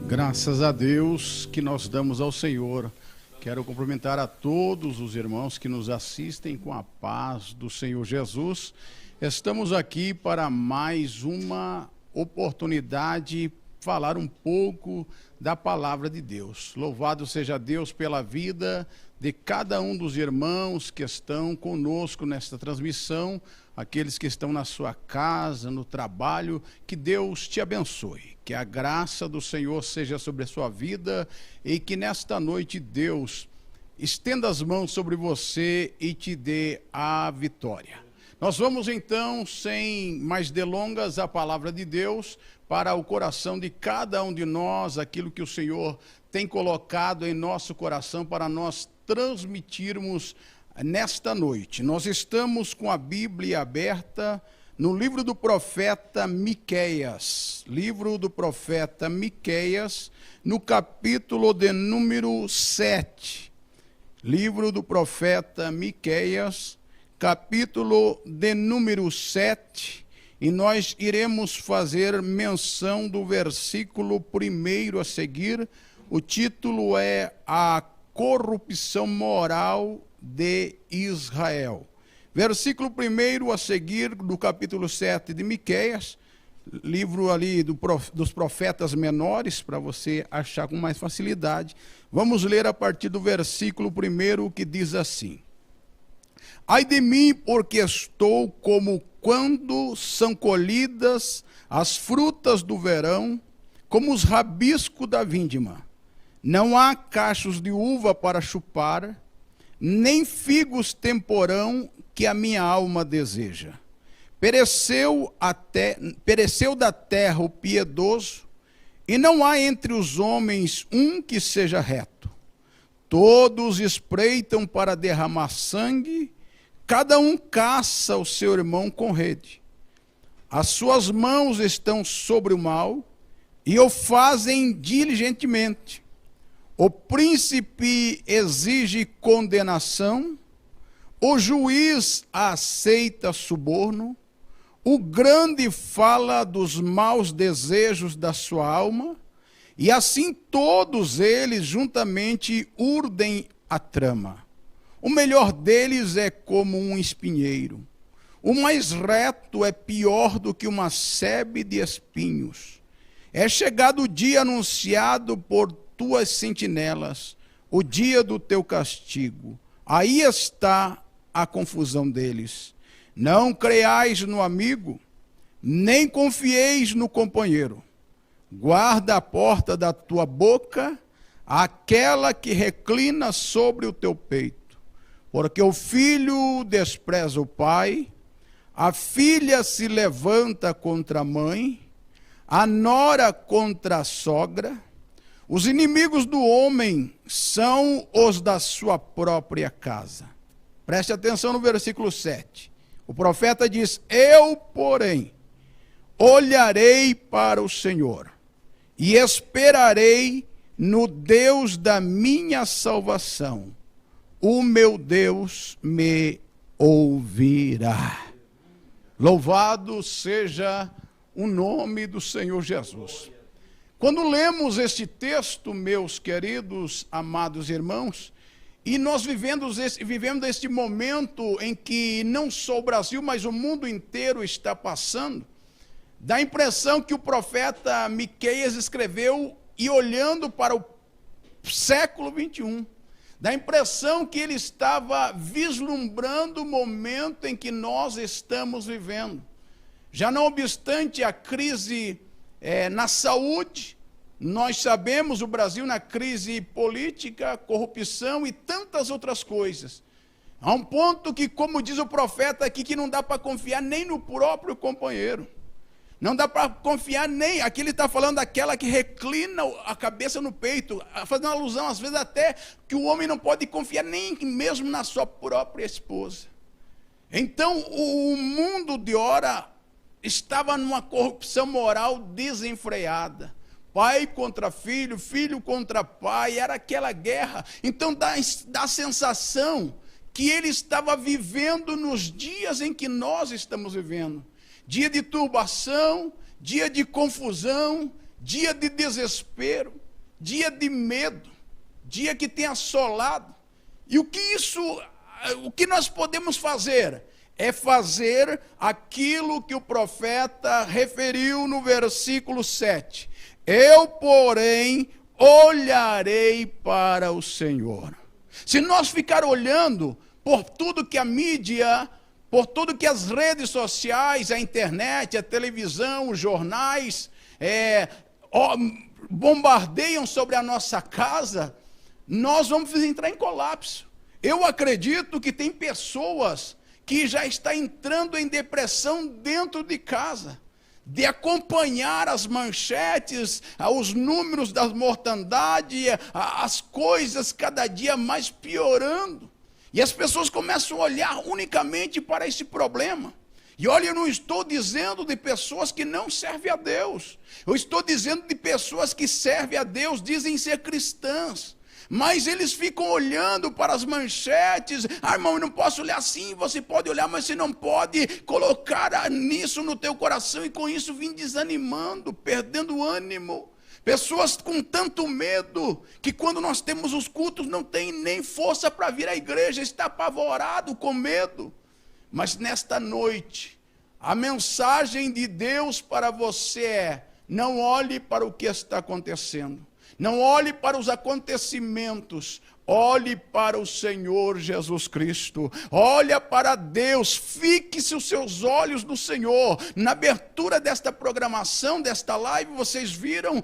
Graças a Deus que nós damos ao Senhor. Quero cumprimentar a todos os irmãos que nos assistem com a paz do Senhor Jesus. Estamos aqui para mais uma oportunidade de falar um pouco da palavra de Deus. Louvado seja Deus pela vida de cada um dos irmãos que estão conosco nesta transmissão, aqueles que estão na sua casa, no trabalho. Que Deus te abençoe, que a graça do Senhor seja sobre a sua vida e que nesta noite Deus estenda as mãos sobre você e te dê a vitória. Nós vamos então, sem mais delongas, a palavra de Deus para o coração de cada um de nós, aquilo que o Senhor tem colocado em nosso coração para nós transmitirmos nesta noite. Nós estamos com a Bíblia aberta no livro do profeta Miqueias. Livro do profeta Miqueias, no capítulo de número 7. Livro do profeta Miqueias, capítulo de número 7, e nós iremos fazer menção do versículo 1 a seguir. O título é A Corrupção Moral de Israel. Versículo 1 a seguir do capítulo 7 de Miqueias, livro ali dos profetas menores, para você achar com mais facilidade. Vamos ler a partir do versículo 1, que diz assim: Ai de mim, porque estou como quando são colhidas as frutas do verão, como os rabiscos da vindima. Não há cachos de uva para chupar, nem figos temporão que a minha alma deseja. Pereceu da terra o piedoso, e não há entre os homens um que seja reto. Todos espreitam para derramar sangue, cada um caça o seu irmão com rede. As suas mãos estão sobre o mal, e o fazem diligentemente. O príncipe exige condenação, o juiz aceita suborno, o grande fala dos maus desejos da sua alma, e assim todos eles juntamente urdem a trama. O melhor deles é como um espinheiro, o mais reto é pior do que uma sebe de espinhos. É chegado o dia anunciado por tuas sentinelas, o dia do teu castigo. Aí está a confusão deles. Não creais no amigo, nem confieis no companheiro. Guarda a porta da tua boca, aquela que reclina sobre o teu peito. Porque o filho despreza o pai, a filha se levanta contra a mãe, a nora contra a sogra. Os inimigos do homem são os da sua própria casa. Preste atenção no versículo 7. O profeta diz: Eu, porém, olharei para o Senhor e esperarei no Deus da minha salvação. O meu Deus me ouvirá. Louvado seja o nome do Senhor Jesus. Quando lemos este texto, meus queridos, amados irmãos, e nós vivemos este momento em que não só o Brasil, mas o mundo inteiro está passando, dá a impressão que o profeta Miqueias escreveu e olhando para o século 21. Dá a impressão que ele estava vislumbrando o momento em que nós estamos vivendo. Já não obstante a crise na saúde, nós sabemos o Brasil na crise política, corrupção e tantas outras coisas. Há um ponto que, como diz o profeta aqui, que não dá para confiar nem no próprio companheiro. Não dá para confiar nem, aqui ele está falando daquela que reclina a cabeça no peito, fazendo alusão às vezes até que o homem não pode confiar nem mesmo na sua própria esposa. Então o mundo de ora estava numa corrupção moral desenfreada. Pai contra filho, filho contra pai, era aquela guerra. Então dá a sensação que ele estava vivendo nos dias em que nós estamos vivendo. Dia de turbação, dia de confusão, dia de desespero, dia de medo, dia que tem assolado. E o que nós podemos fazer? É fazer aquilo que o profeta referiu no versículo 7. Eu, porém, olharei para o Senhor. Se nós ficar olhando por tudo que a mídia, por tudo que as redes sociais, a internet, a televisão, os jornais bombardeiam sobre a nossa casa, nós vamos entrar em colapso. Eu acredito que tem pessoas que já estão entrando em depressão dentro de casa, de acompanhar as manchetes, os números da mortandade, as coisas cada dia mais piorando. E as pessoas começam a olhar unicamente para esse problema. E olha, eu não estou dizendo de pessoas que não servem a Deus. Eu estou dizendo de pessoas que servem a Deus, dizem ser cristãs. Mas eles ficam olhando para as manchetes. Irmão, eu não posso olhar assim. Você pode olhar, mas você não pode colocar nisso no teu coração. E com isso vim desanimando, perdendo ânimo. Pessoas com tanto medo, que quando nós temos os cultos, não tem nem força para vir à igreja. Está apavorado, com medo. Mas nesta noite, a mensagem de Deus para você é: não olhe para o que está acontecendo. Não olhe para os acontecimentos, olhe para o Senhor Jesus Cristo, olha para Deus, fixe os seus olhos no Senhor. Na abertura desta programação, desta live, vocês viram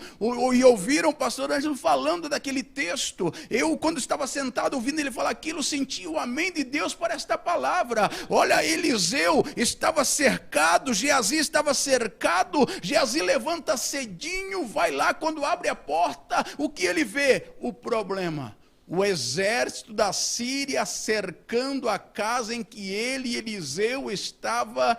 e ouviram o pastor Ângelo falando daquele texto. Eu, quando estava sentado ouvindo ele falar aquilo, senti o amém de Deus para esta palavra. Olha, Eliseu estava cercado, Geazi estava cercado, Geazi levanta cedinho, vai lá, quando abre a porta, o que ele vê? O problema. O exército da Síria cercando a casa em que ele e Eliseu estavam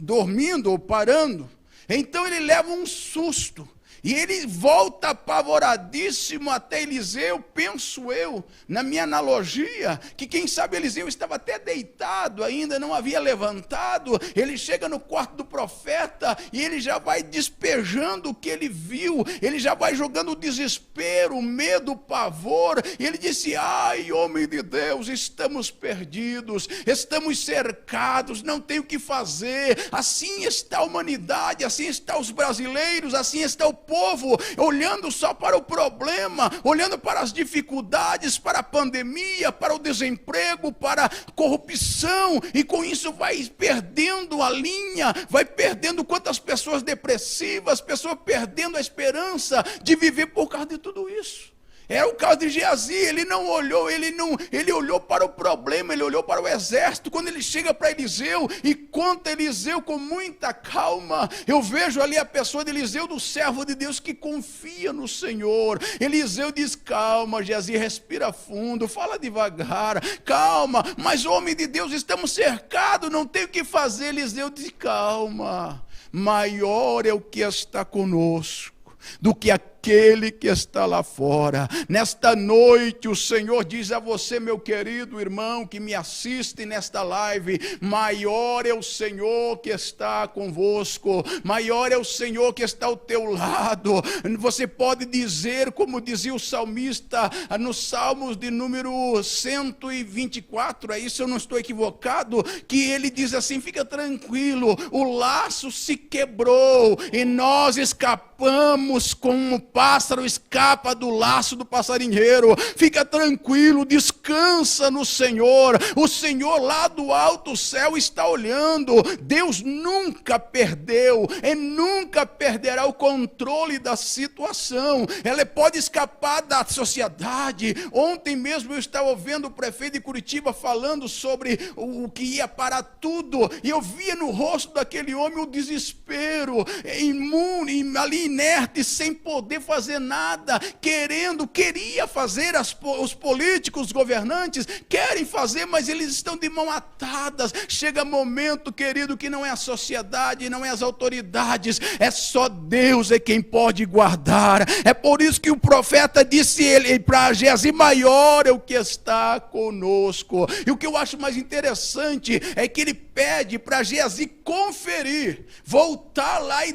dormindo ou parando. Então ele leva um susto. E ele volta apavoradíssimo até Eliseu, penso eu, na minha analogia, que quem sabe Eliseu estava até deitado ainda, não havia levantado. Ele chega no quarto do profeta e ele já vai despejando o que ele viu, ele já vai jogando o desespero, o medo, o pavor. E ele disse: ai, homem de Deus, estamos perdidos, estamos cercados, não tem o que fazer. Assim está a humanidade, assim estão os brasileiros, assim está o povo, olhando só para o problema, olhando para as dificuldades, para a pandemia, para o desemprego, para a corrupção, e com isso vai perdendo a linha, vai perdendo quantas pessoas depressivas, pessoas perdendo a esperança de viver por causa de tudo isso. Era o caso de Geazi. Ele não olhou, ele olhou para o problema, ele olhou para o exército. Quando ele chega para Eliseu e conta Eliseu com muita calma, eu vejo ali a pessoa de Eliseu, do servo de Deus que confia no Senhor. Eliseu diz: calma, Geazi, respira fundo, fala devagar, calma, mas homem de Deus, estamos cercados, não tem o que fazer. Eliseu diz: calma, maior é o que está conosco do que aquele que está lá fora. Nesta noite o Senhor diz a você, meu querido irmão que me assiste nesta live: maior é o Senhor que está convosco, maior é o Senhor que está ao teu lado. Você pode dizer, como dizia o salmista nos Salmos de número 124, é isso, eu não estou equivocado, que ele diz assim: fica tranquilo, o laço se quebrou e nós escapamos como o pássaro escapa do laço do passarinheiro. Fica tranquilo, descansa no Senhor. O Senhor lá do alto céu está olhando. Deus nunca perdeu e nunca perderá o controle da situação. Ela pode escapar da sociedade. Ontem mesmo eu estava ouvindo o prefeito de Curitiba falando sobre o que ia parar tudo, e eu via no rosto daquele homem o desespero, imune, ali inerte, sem poder fazer nada, queria fazer, os políticos, os governantes querem fazer, mas eles estão de mão atadas. Chega momento, querido, que não é a sociedade, não é as autoridades, é só Deus é quem pode guardar. É por isso que o profeta disse para Geazi: maior é o que está conosco. E o que eu acho mais interessante é que ele pede para Geazi conferir, voltar lá e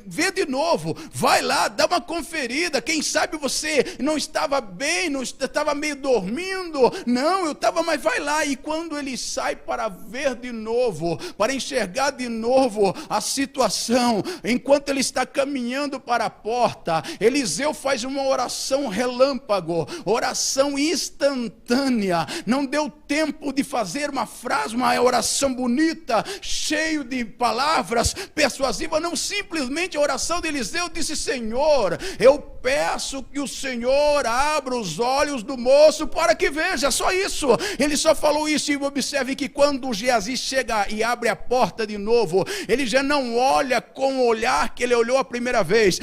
ver de novo, vai lá, dá uma conferida, quem sabe você não estava bem, não estava meio dormindo, não, eu estava, mas vai lá. E quando ele sai para ver de novo, para enxergar de novo a situação, enquanto ele está caminhando para a porta, Eliseu faz uma oração relâmpago, oração instantânea, não deu tempo de fazer uma frase, uma oração bonita, cheio de palavras persuasivas, não, simplesmente a oração de Eliseu disse: Senhor, eu peço que o Senhor abra os olhos do moço para que veja, só isso, ele só falou isso. E observe que quando Geazi chega e abre a porta de novo, ele já não olha com o olhar que ele olhou a primeira vez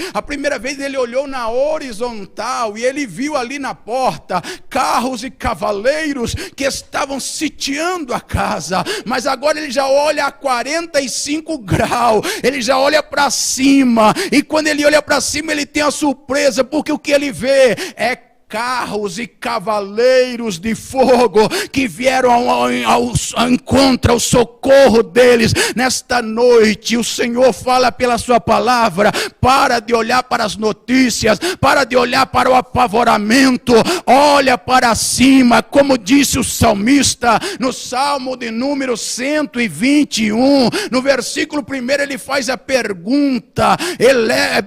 ele olhou na horizontal, e ele viu ali na porta carros e cavaleiros que estavam sitiando a casa, mas agora ele já olha a 45 graus, ele já olha para cima, e quando ele olha para cima ele tem a surpresa, porque o que ele vê é carros e cavaleiros de fogo que vieram ao encontro, ao socorro deles. Nesta noite o Senhor fala pela sua palavra: para de olhar para as notícias, para de olhar para o apavoramento, olha para cima, como disse o salmista no Salmo de número 121, no versículo 1, ele faz a pergunta: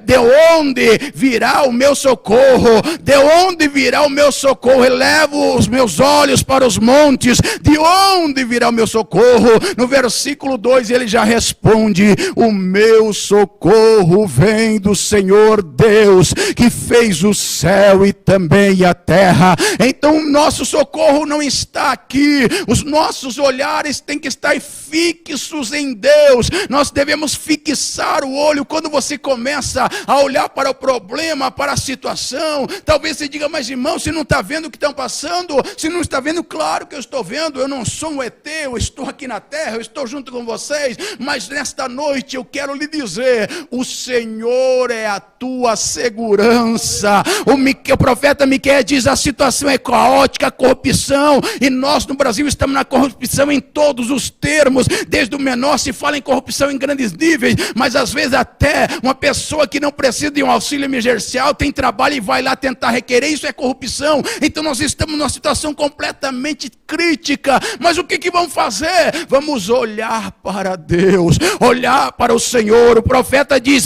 de onde virá o meu socorro? De onde virá o meu socorro? Elevo os meus olhos para os montes, de onde virá o meu socorro? No versículo 2 ele já responde: o meu socorro vem do Senhor Deus, que fez o céu e também a terra. Então o nosso socorro não está aqui, os nossos olhares têm que estar fixos em Deus, nós devemos fixar o olho. Quando você começa a olhar para o problema, para a situação, talvez você diga: mas irmão, se não está vendo o que estão passando, se não está vendo, claro que eu estou vendo, eu não sou um ET, eu estou aqui na terra, eu estou junto com vocês, mas nesta noite eu quero lhe dizer: o Senhor é a tua segurança. O profeta Miqueias diz: a situação é caótica, corrupção, e nós no Brasil estamos na corrupção em todos os termos, desde o menor se fala em corrupção em grandes níveis, mas às vezes até uma pessoa que não precisa de um auxílio emergencial tem trabalho e vai lá tentar requerer, isso é corrupção. Então nós estamos numa situação completamente crítica, mas o que vamos fazer? Vamos olhar para Deus, olhar para o Senhor. O profeta diz: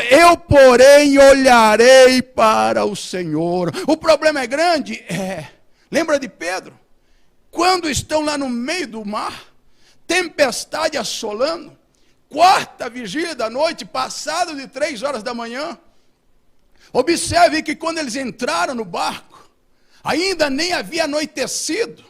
eu porém olharei para o Senhor. O problema é grande? Lembra de Pedro? Quando estão lá no meio do mar, tempestade assolando, quarta vigília da noite, passado de 3 horas da manhã, observe que quando eles entraram no barco, ainda nem havia anoitecido.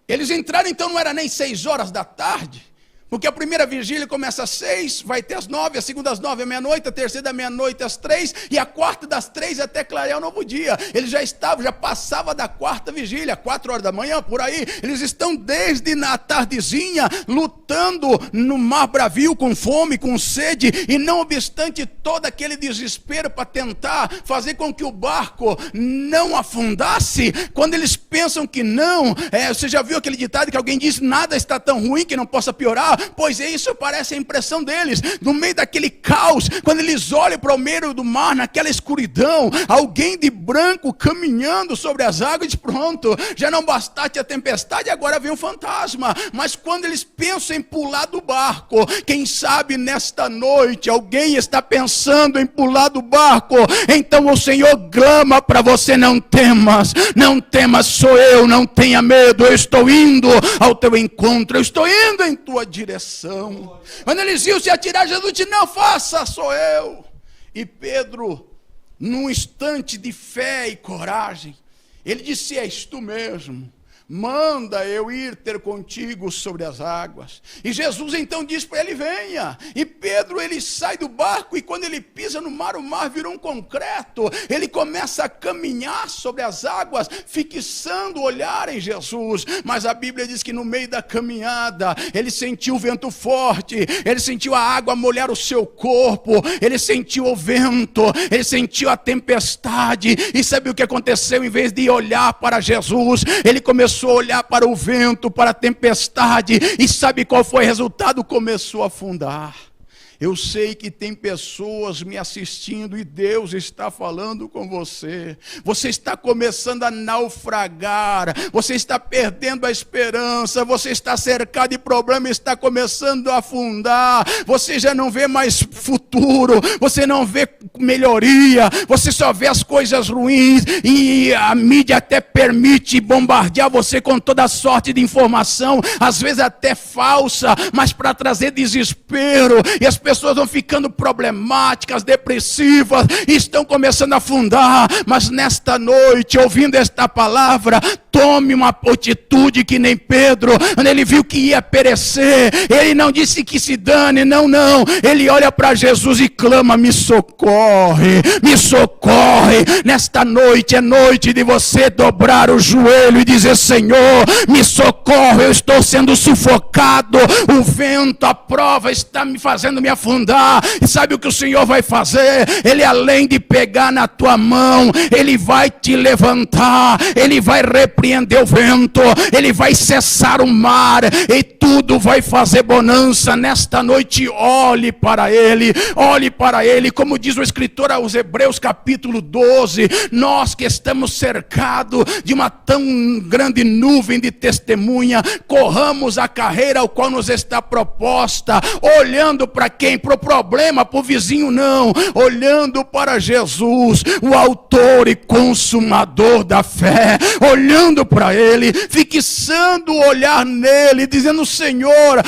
Eles entraram, então não era nem 6 horas da tarde, porque a primeira vigília começa às 6, vai até às 9, a segunda às 9 à meia-noite, a terceira da meia-noite às 3, e a quarta das 3 até clarear o novo dia. Eles já passava da quarta vigília, 4 horas da manhã, por aí. Eles estão desde na tardezinha, lutando no mar bravio, com fome, com sede, e não obstante todo aquele desespero para tentar fazer com que o barco não afundasse, quando eles pensam que não, você já viu aquele ditado que alguém diz: nada está tão ruim que não possa piorar? Pois é, isso parece a impressão deles. No meio daquele caos, quando eles olham para o meio do mar, naquela escuridão, alguém de branco caminhando sobre as águas, diz: pronto, já não bastasse a tempestade, agora vem um fantasma. Mas quando eles pensam em pular do barco, quem sabe nesta noite alguém está pensando em pular do barco, então o Senhor clama para você: não temas, não temas, sou eu, não tenha medo, eu estou indo ao teu encontro, eu estou indo em tua direção. Quando eles iam se atirar, Jesus disse: não faça, sou eu. E Pedro, num instante de fé e coragem, ele disse: és tu mesmo, manda eu ir ter contigo sobre as águas. E Jesus então diz para ele: venha. E Pedro, ele sai do barco, e quando ele pisa no mar, o mar virou um concreto. Ele começa a caminhar sobre as águas, fixando o olhar em Jesus. Mas a Bíblia diz que no meio da caminhada, ele sentiu o vento forte, ele sentiu a água molhar o seu corpo, ele sentiu o vento, ele sentiu a tempestade. E sabe o que aconteceu? Em vez de olhar para Jesus, ele começou a olhar para o vento, para a tempestade, e sabe qual foi o resultado? Começou a afundar. Eu sei que tem pessoas me assistindo e Deus está falando com você. Você está começando a naufragar, você está perdendo a esperança, você está cercado de problemas, está começando a afundar, você já não vê mais futuro, você não vê melhoria, você só vê as coisas ruins e a mídia até permite bombardear você com toda sorte de informação, às vezes até falsa, mas para trazer desespero, e as pessoas vão ficando problemáticas, depressivas, e estão começando a afundar. Mas nesta noite, ouvindo esta palavra, tome uma atitude que nem Pedro, quando ele viu que ia perecer, ele não disse que se dane, não, ele olha para Jesus e clama: me socorre, me socorre. Nesta noite é noite de você dobrar o joelho e dizer: Senhor, me socorre, eu estou sendo sufocado, o vento, a prova está me fazendo me afundar. E sabe o que o Senhor vai fazer? Ele, além de pegar na tua mão, Ele vai te levantar, Ele vai repreender o vento, Ele vai cessar o mar, e tudo vai fazer bonança. Nesta noite, olhe para Ele, como diz o escritor aos Hebreus capítulo 12, nós que estamos cercados de uma tão grande nuvem de testemunha, corramos a carreira ao qual nos está proposta, olhando para quem? Para o problema, para o vizinho não, olhando para Jesus, o autor e consumador da fé, olhando para Ele, fixando o olhar nele, dizendo: Senhor,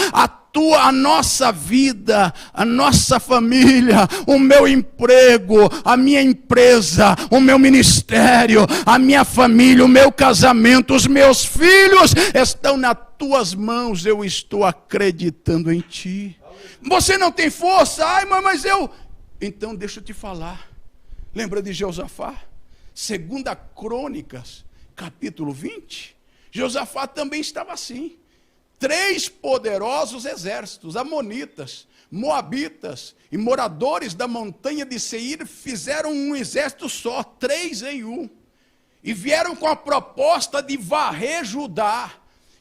a nossa vida, a nossa família, o meu emprego, a minha empresa, o meu ministério, a minha família, o meu casamento, os meus filhos estão nas tuas mãos, eu estou acreditando em ti. Você não tem força? Ai, mas eu... Então deixa eu te falar. Lembra de Josafá? 2 Crônicas, capítulo 20. Josafá também estava assim. 3 poderosos exércitos, amonitas, moabitas e moradores da montanha de Seir fizeram um exército só, 3 em 1. E vieram com a proposta de varrer Judá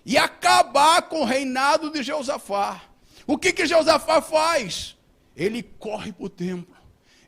e acabar com o reinado de Josafá. O que Josafá faz? Ele corre para o templo,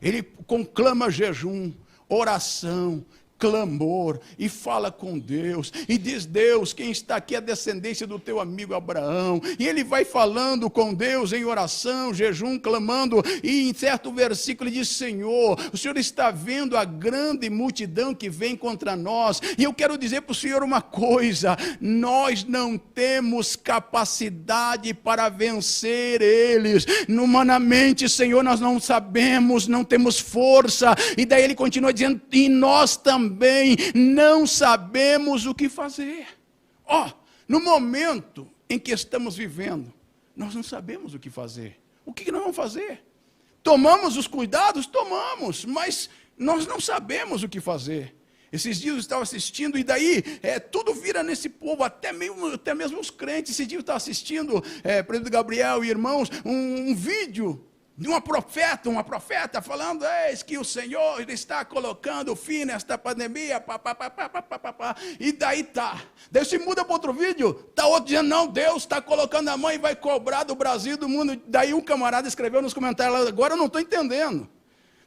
ele conclama jejum, oração, clamor, e fala com Deus, e diz: Deus, quem está aqui é a descendência do teu amigo Abraão, e ele vai falando com Deus em oração, jejum, clamando, e em certo versículo ele diz: Senhor, o Senhor está vendo a grande multidão que vem contra nós, e eu quero dizer para o Senhor uma coisa: nós não temos capacidade para vencer eles, humanamente, Senhor, nós não sabemos, não temos força. E daí ele continua dizendo: e nós também não sabemos o que fazer. No momento em que estamos vivendo, nós não sabemos o que fazer. O que nós vamos fazer? Tomamos os cuidados? Tomamos, mas nós não sabemos o que fazer. Esses dias eu estava assistindo, e daí tudo vira nesse povo, até mesmo os crentes. Esses dias eu estava assistindo, Presidente Gabriel e irmãos, um vídeo de uma profeta falando: eis que o Senhor está colocando fim nesta pandemia, e daí daí se muda para outro vídeo, está outro dizendo: não, Deus está colocando a mão e vai cobrar do Brasil, do mundo. Daí um camarada escreveu nos comentários: agora eu não estou entendendo,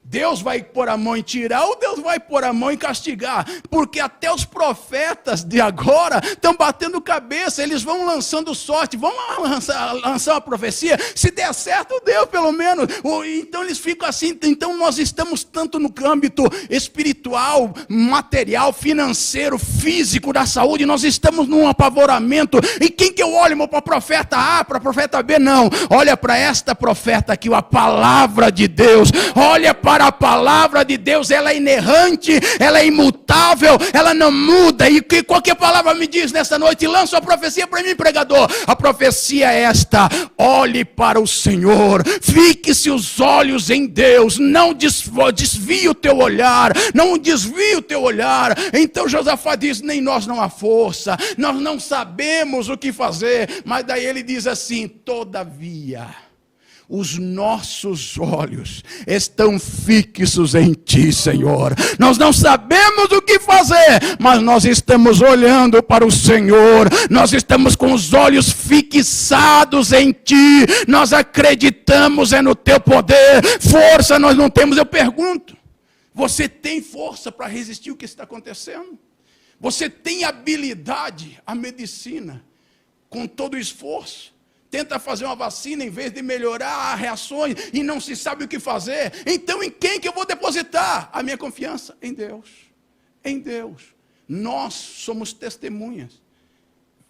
Deus vai pôr a mão em tirar ou Deus vai pôr a mão em castigar? Porque até os profetas de agora estão batendo cabeça, eles vão lançando sorte, vão lançar uma profecia, se der certo, Deus pelo menos. Então eles ficam assim. Então nós estamos tanto no âmbito espiritual, material, financeiro, físico, da saúde, nós estamos num apavoramento. E quem que eu olho? Para o profeta A, para o profeta B? Não, olha para esta profeta aqui, a palavra de Deus. Olha para a palavra de Deus, ela é inerrante, ela é imutável, ela não muda. E que qualquer palavra me diz nessa noite, lança a profecia para mim, pregador. A profecia é esta: olhe para o Senhor, fixe os olhos em Deus, não desvie o teu olhar, não desvie o teu olhar. Então Josafá diz: nem nós não há força, nós não sabemos o que fazer. Mas daí ele diz assim: todavia, Os nossos olhos estão fixos em Ti, Senhor. Nós não sabemos o que fazer, mas nós estamos olhando para o Senhor. Nós estamos com os olhos fixados em Ti. Nós acreditamos no Teu poder. Força nós não temos. Eu pergunto, você tem força para resistir o que está acontecendo? Você tem habilidade? A medicina, com todo o esforço, tenta fazer uma vacina em vez de melhorar as reações e não se sabe o que fazer. Então em quem que eu vou depositar a minha confiança? Em Deus. Em Deus. Nós somos testemunhas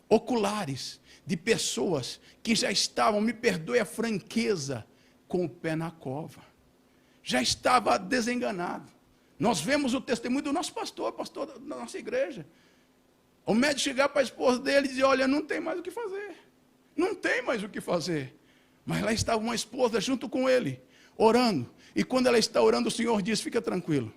oculares de pessoas que já estavam, me perdoe a franqueza, com o pé na cova. Já estava desenganado. Nós vemos o testemunho do nosso pastor da nossa igreja. O médico chegar para a esposa dele e dizer, olha, não tem mais o que fazer. Não tem mais o que fazer. Mas lá estava uma esposa junto com ele, orando. E quando ela está orando, o Senhor diz, fica tranquilo.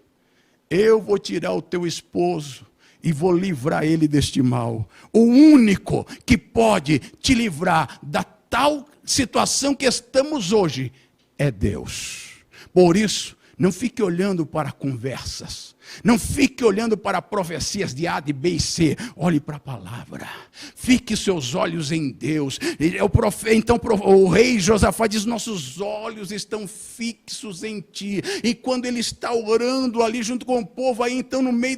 Eu vou tirar o teu esposo e vou livrar ele deste mal. O único que pode te livrar da tal situação que estamos hoje é Deus. Por isso, não fique olhando para conversas. Não fique olhando para profecias de A, de B e C. Olhe para a palavra. Fique seus olhos em Deus. Então o rei Josafá diz, nossos olhos estão fixos em Ti. E quando ele está orando ali junto com o povo, aí então no meio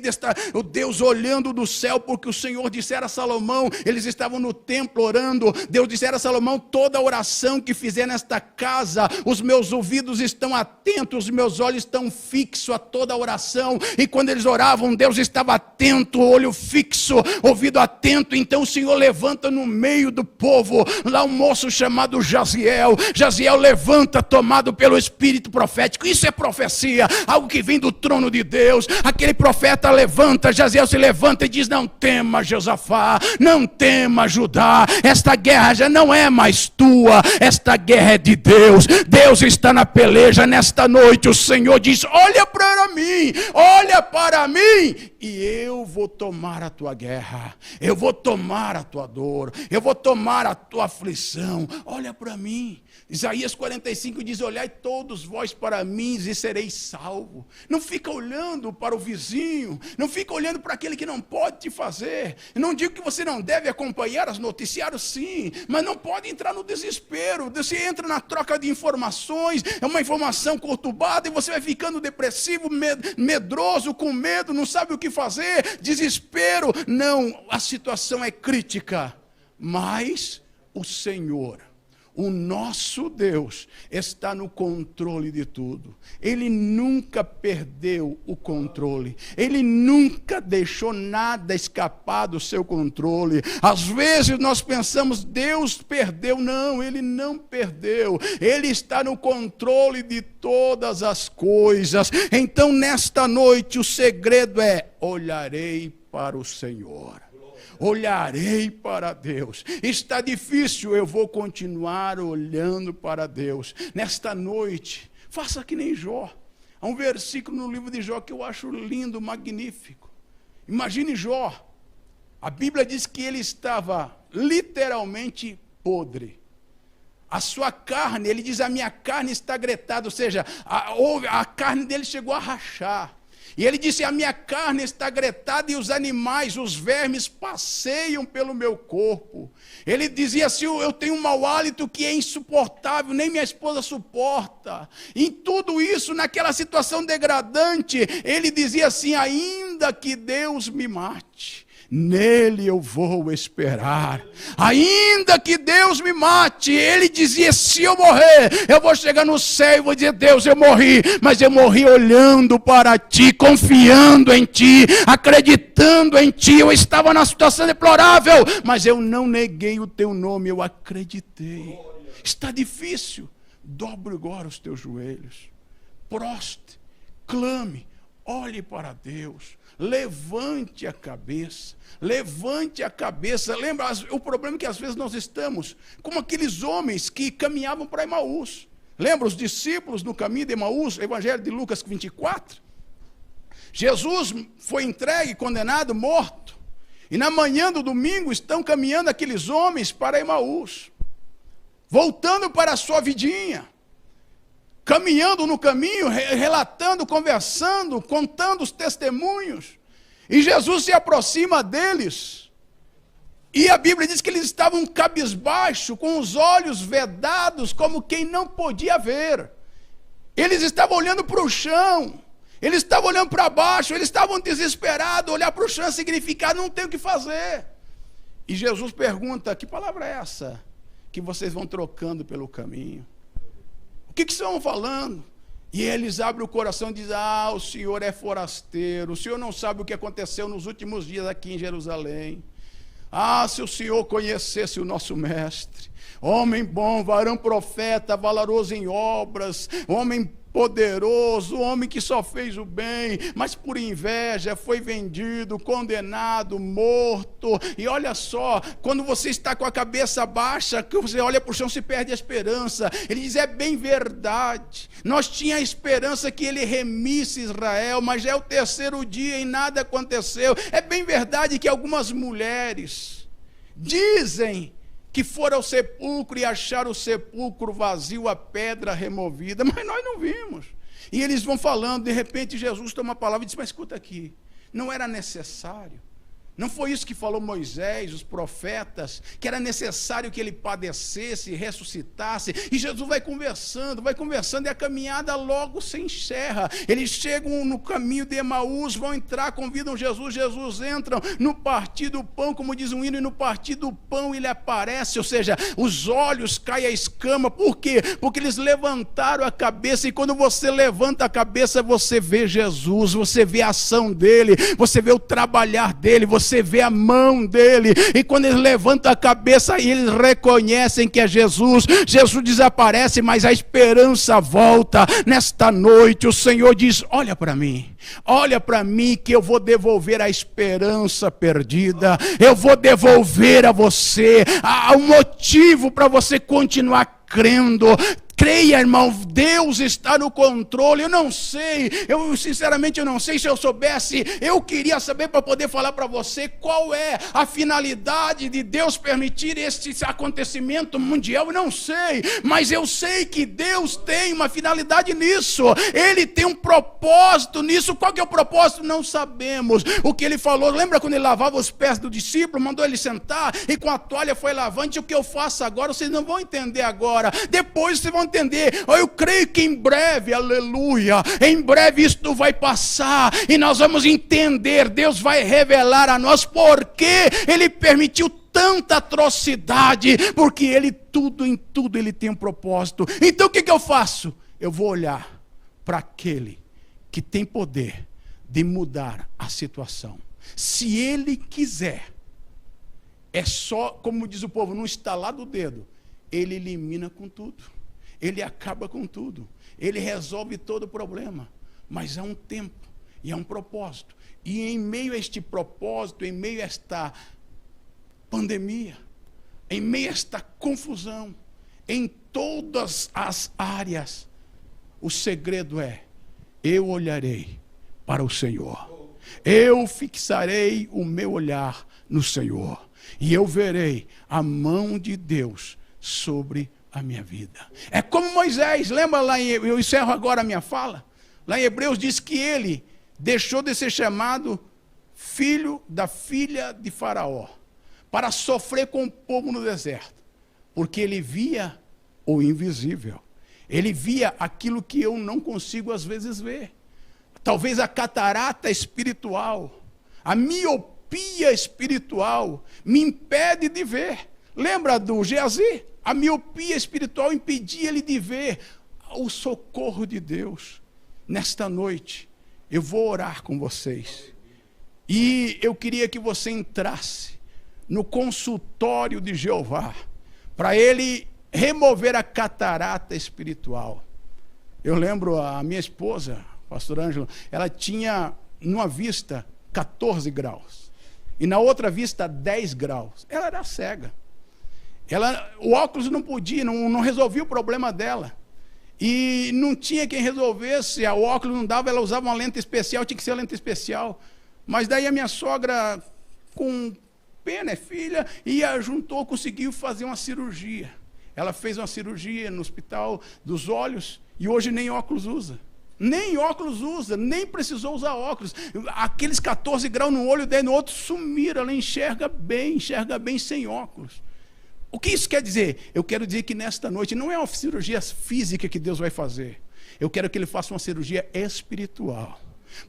o Deus olhando do céu, porque o Senhor dissera a Salomão, eles estavam no templo orando, Deus dissera a Salomão, toda oração que fizer nesta casa, os meus ouvidos estão atentos, os meus olhos estão fixos a toda oração. E quando eles oravam, Deus estava atento, olho fixo, ouvido atento. Então o Senhor levanta no meio do povo, lá um moço chamado Jaziel. Jaziel levanta, tomado pelo Espírito profético. Isso é profecia, algo que vem do trono de Deus. Aquele profeta levanta, Jaziel se levanta e diz, não tema Josafá, não tema Judá, esta guerra já não é mais tua, esta guerra é de Deus. Deus está na peleja. Nesta noite o Senhor diz, olha para mim, olha para mim, e eu vou tomar a tua guerra, eu vou tomar a tua dor, eu vou tomar a tua aflição, olha para mim. Isaías 45 diz, olhai todos vós para mim e sereis salvo. Não fica olhando para o vizinho, não fica olhando para aquele que não pode te fazer. Eu não digo que você não deve acompanhar os noticiários, sim, mas não pode entrar no desespero. Você entra na troca de informações, é uma informação conturbada e você vai ficando depressivo, medroso, com medo, não sabe o que fazer, desespero. Não, a situação é crítica, mas o Senhor, o nosso Deus, está no controle de tudo. Ele nunca perdeu o controle. Ele nunca deixou nada escapar do seu controle. Às vezes nós pensamos, Deus perdeu. Não, Ele não perdeu. Ele está no controle de todas as coisas. Então nesta noite o segredo é, olharei para o Senhor. Olharei para Deus. Está difícil, eu vou continuar olhando para Deus. Nesta noite, faça que nem Jó. Há um versículo no livro de Jó que eu acho lindo, magnífico. Imagine Jó. A Bíblia diz que ele estava literalmente podre. A sua carne, ele diz, a minha carne está gretada, ou seja, a carne dele chegou a rachar. E ele disse, a minha carne está gretada e os animais, os vermes passeiam pelo meu corpo. Ele dizia assim, eu tenho um mau hálito que é insuportável, nem minha esposa suporta. Em tudo isso, naquela situação degradante, ele dizia assim, ainda que Deus me mate, nele eu vou esperar. Ainda que Deus me mate, ele dizia, se eu morrer, eu vou chegar no céu e vou dizer, Deus, eu morri, mas eu morri olhando para Ti, confiando em Ti, acreditando em Ti. Eu estava na situação deplorável, mas eu não neguei o Teu nome, eu acreditei. Está difícil, dobre agora os teus joelhos, proste, clame, olhe para Deus. Levante a cabeça, levante a cabeça. Lembra, o problema é que às vezes nós estamos como aqueles homens que caminhavam para Emaús. Lembra os discípulos no caminho de Emaús, Evangelho de Lucas 24? Jesus foi entregue, condenado, morto. E na manhã do domingo estão caminhando aqueles homens para Emaús, voltando para a sua vidinha. caminhando no caminho, relatando, conversando, contando os testemunhos. E Jesus se aproxima deles. E a Bíblia diz que eles estavam cabisbaixo, com os olhos vedados, como quem não podia ver. Eles estavam olhando para o chão. Eles estavam olhando para baixo. Eles estavam desesperados. Olhar para o chão significa não tem o que fazer. E Jesus pergunta, que palavra é essa que vocês vão trocando pelo caminho? O que estão falando? E eles abrem o coração e dizem, o senhor é forasteiro, o senhor não sabe o que aconteceu nos últimos dias aqui em Jerusalém. Se o senhor conhecesse o nosso mestre, homem bom, varão profeta, valoroso em obras, homem poderoso, homem que só fez o bem, mas por inveja foi vendido, condenado, morto. E olha só, quando você está com a cabeça baixa, que você olha para o chão, se perde a esperança. Ele diz, é bem verdade, nós tínhamos a esperança que ele remisse Israel, mas já é o terceiro dia e nada aconteceu. É bem verdade que algumas mulheres dizem que foram ao sepulcro e acharam o sepulcro vazio, a pedra removida, mas nós não vimos. E eles vão falando, de repente Jesus toma a palavra e diz, mas escuta aqui, não era necessário? Não foi isso que falou Moisés, os profetas, que era necessário que ele padecesse, ressuscitasse? E Jesus vai conversando, e a caminhada logo se encerra. Eles chegam no caminho de Emaús, vão entrar, convidam Jesus, entram no partir do pão, como diz um hino, e no partir do pão ele aparece, ou seja, os olhos caem a escama. Por quê? Porque eles levantaram a cabeça, e quando você levanta a cabeça, você vê Jesus, você vê a ação dele, você vê o trabalhar dele, você vê a mão dele. E quando eles levantam a cabeça, eles reconhecem que é Jesus. Jesus desaparece, mas a esperança volta. Nesta noite o Senhor diz, olha para mim que eu vou devolver a esperança perdida. Eu vou devolver a você o motivo para você continuar crendo. Creia, irmão, Deus está no controle. Eu não sei, sinceramente eu não sei. Se eu soubesse, eu queria saber para poder falar para você qual é a finalidade de Deus permitir este acontecimento mundial. Eu não sei, mas eu sei que Deus tem uma finalidade nisso. Ele tem um propósito nisso. Qual que é o propósito? Não sabemos. O que ele falou, lembra quando ele lavava os pés do discípulo, mandou ele sentar e com a toalha foi lavando? O que eu faço agora, vocês não vão entender agora. Depois vocês vão entender. Eu creio que em breve, aleluia, em breve isto vai passar e nós vamos entender. Deus vai revelar a nós porque ele permitiu tanta atrocidade, porque ele em tudo ele tem um propósito. Então o que eu faço? Eu vou olhar para aquele que tem poder de mudar a situação. Se ele quiser, é só, como diz o povo, não estalar do dedo, ele elimina com tudo. Ele acaba com tudo. Ele resolve todo o problema. Mas há um tempo e há um propósito. E em meio a este propósito, em meio a esta pandemia, em meio a esta confusão, em todas as áreas, o segredo é, eu olharei para o Senhor. Eu fixarei o meu olhar no Senhor. E eu verei a mão de Deus sobre a minha vida. É como Moisés, lembra lá, eu encerro agora a minha fala, lá em Hebreus diz que ele deixou de ser chamado filho da filha de Faraó, para sofrer com o povo no deserto, porque ele via o invisível, ele via aquilo que eu não consigo às vezes ver, talvez a catarata espiritual, a miopia espiritual me impede de ver. Lembra do Geazi? A miopia espiritual impedia ele de ver o socorro de Deus. Nesta noite, eu vou orar com vocês. E eu queria que você entrasse no consultório de Jeová, para ele remover a catarata espiritual. Eu lembro a minha esposa, pastor Ângelo, ela tinha numa vista 14 graus. E na outra vista 10 graus. Ela era cega. O óculos não podia, não resolvia o problema dela. E não tinha quem resolvesse, o óculos não dava, ela usava uma lente especial, tinha que ser lente especial. Mas daí a minha sogra, com pena, filha, juntou, conseguiu fazer uma cirurgia. ela fez uma cirurgia no hospital dos olhos e hoje nem óculos usa. Nem óculos usa, nem precisou usar óculos. Aqueles 14 graus no olho dele, no outro sumiram. Ela enxerga bem sem óculos. O que isso quer dizer? Eu quero dizer que nesta noite não é uma cirurgia física que Deus vai fazer. Eu quero que Ele faça uma cirurgia espiritual,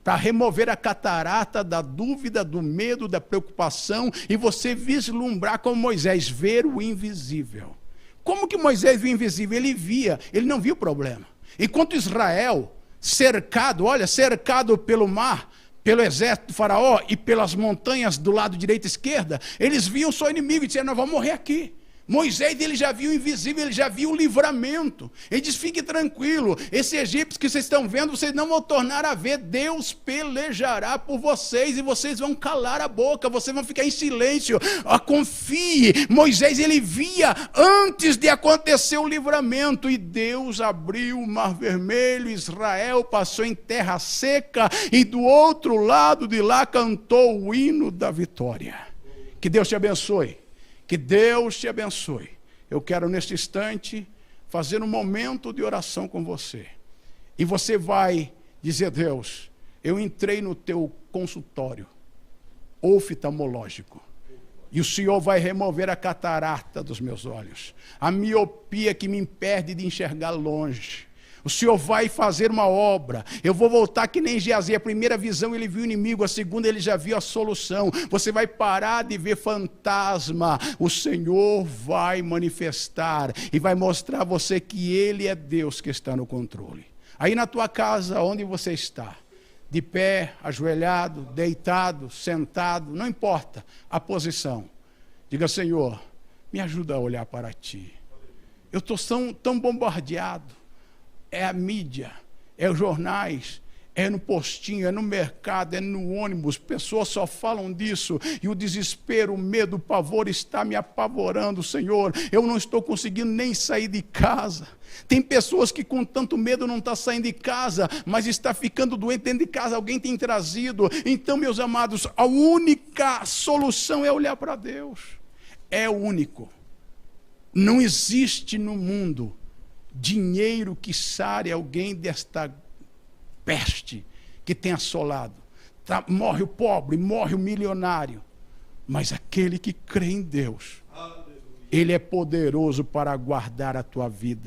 para remover a catarata da dúvida, do medo, da preocupação, e você vislumbrar como Moisés, ver o invisível. Como que Moisés viu o invisível? Ele via, ele não viu o problema. Enquanto Israel, cercado pelo mar, pelo exército do faraó e pelas montanhas do lado direito e esquerda, eles viam só o inimigo e disseram, nós vamos morrer aqui. Moisés, ele já viu o invisível, ele já viu o livramento. Ele diz, fique tranquilo, esse egípcio que vocês estão vendo, vocês não vão tornar a ver, Deus pelejará por vocês e vocês vão calar a boca, vocês vão ficar em silêncio. Confie. Moisés, ele via antes de acontecer o livramento e Deus abriu o mar vermelho, Israel passou em terra seca e do outro lado de lá cantou o hino da vitória. Que Deus te abençoe. Que Deus te abençoe. Eu quero neste instante fazer um momento de oração com você. E você vai dizer, Deus, eu entrei no teu consultório oftalmológico. E o Senhor vai remover a catarata dos meus olhos. A miopia que me impede de enxergar longe. O Senhor vai fazer uma obra. Eu vou voltar que nem Geazi. A primeira visão ele viu o inimigo, a segunda ele já viu a solução. Você vai parar de ver fantasma. O Senhor vai manifestar e vai mostrar a você que Ele é Deus que está no controle. Aí na tua casa, onde você está, de pé, ajoelhado, deitado, sentado, não importa a posição. Diga, Senhor, me ajuda a olhar para Ti. Eu estou tão bombardeado. É a mídia, é os jornais, é no postinho, é no mercado, é no ônibus. Pessoas só falam disso. E o desespero, o medo, o pavor está me apavorando, Senhor. Eu não estou conseguindo nem sair de casa. Tem pessoas que com tanto medo não estão saindo de casa, mas está ficando doente dentro de casa. Alguém tem trazido. Então, meus amados, a única solução é olhar para Deus. É o único. Não existe no mundo dinheiro que sare alguém desta peste que tem assolado. Morre o pobre, morre o milionário. Mas aquele que crê em Deus, Ele é poderoso para guardar a tua vida.